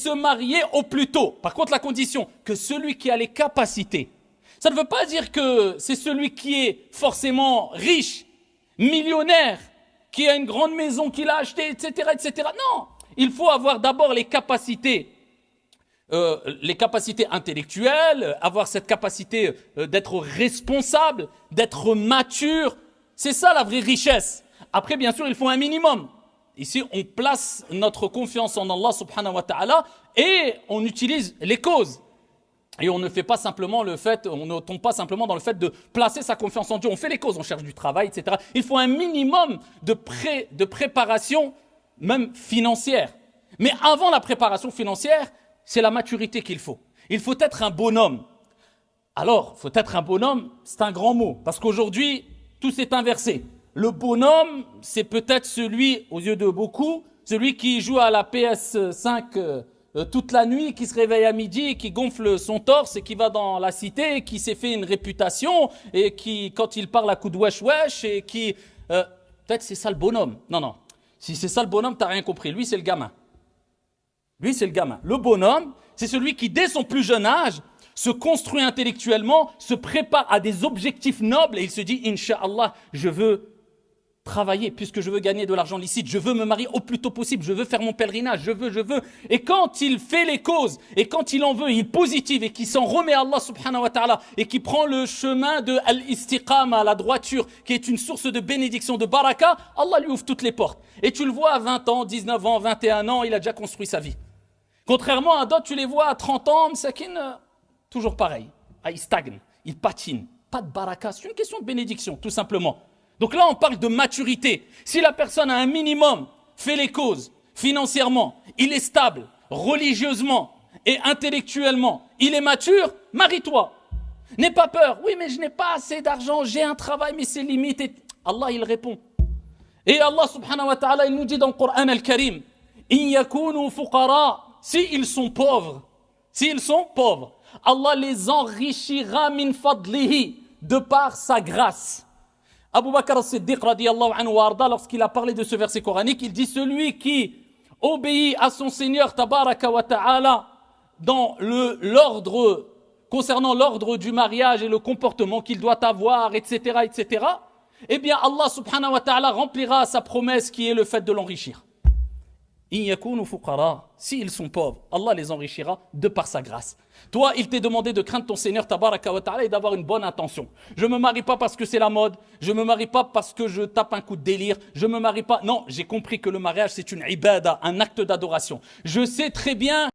se marier au plus tôt. Par contre, la condition, que celui qui a les capacités. Ça ne veut pas dire que c'est celui qui est forcément riche, millionnaire, qui a une grande maison qu'il a achetée, etc., etc. Non, il faut avoir d'abord les capacités intellectuelles, avoir cette capacité d'être responsable, d'être mature. C'est ça la vraie richesse. Après, bien sûr, il faut un minimum. Ici, on place notre confiance en Allah subhanahu wa ta'ala et on utilise les causes. Et on ne fait pas simplement on ne tombe pas simplement dans le fait de placer sa confiance en Dieu. On fait les causes, on cherche du travail, etc. Il faut un minimum de préparation, même financière. Mais avant la préparation financière, c'est la maturité qu'il faut. Il faut être un bonhomme. Alors, faut être un bonhomme, c'est un grand mot. Parce qu'aujourd'hui, tout s'est inversé. Le bonhomme, c'est peut-être celui, aux yeux de beaucoup, celui qui joue à la PS5 toute la nuit, qui se réveille à midi, qui gonfle son torse et qui va dans la cité, qui s'est fait une réputation et qui, quand il parle à coup de wesh wesh et qui... peut-être c'est ça le bonhomme. Non, non. Si c'est ça le bonhomme, t'as rien compris. Lui, c'est le gamin. Lui, c'est le gamin. Le bonhomme, c'est celui qui, dès son plus jeune âge, se construit intellectuellement, se prépare à des objectifs nobles et il se dit, Inch'Allah, je veux travailler puisque je veux gagner de l'argent licite, je veux me marier au plus tôt possible, je veux faire mon pèlerinage, je veux. Et quand il fait les causes et quand il en veut, il est positif et qu'il s'en remet à Allah subhanahu wa ta'ala et qui prend le chemin de al-istiqama, la droiture, qui est une source de bénédiction, de baraka, Allah lui ouvre toutes les portes. Et tu le vois à 20 ans, 19 ans, 21 ans, il a déjà construit sa vie. Contrairement à d'autres, tu les vois à 30 ans, Msakin, toujours pareil. Ah, il stagne, il patine. Pas de baraka, c'est une question de bénédiction, tout simplement. Donc là, on parle de maturité. Si la personne a un minimum, fait les causes, financièrement, il est stable, religieusement et intellectuellement, il est mature, marie-toi. N'aie pas peur. Oui, mais je n'ai pas assez d'argent, j'ai un travail, mais c'est limité. Allah, il répond. Et Allah subhanahu wa ta'ala, il nous dit dans le Coran al-Karim, « In yakunu fuqara » s'ils sont pauvres, Allah les enrichira min fadlihi, de par sa grâce. Abu Bakr as-Siddiq radiyallahu anhu wa arda, lorsqu'il a parlé de ce verset coranique, il dit celui qui obéit à son Seigneur tabaraka wa ta'ala dans l'ordre, concernant l'ordre du mariage et le comportement qu'il doit avoir, etc., etc., eh bien Allah subhanahu wa ta'ala remplira sa promesse qui est le fait de l'enrichir. In yakunu fuqara, s'ils sont pauvres, Allah les enrichira de par sa grâce. Toi, il t'est demandé de craindre ton Seigneur tabaraka wa ta'ala et d'avoir une bonne intention. Je me marie pas parce que c'est la mode, je me marie pas parce que je tape un coup de délire, je me marie pas. Non, j'ai compris que le mariage c'est une ibada, un acte d'adoration. Je sais très bien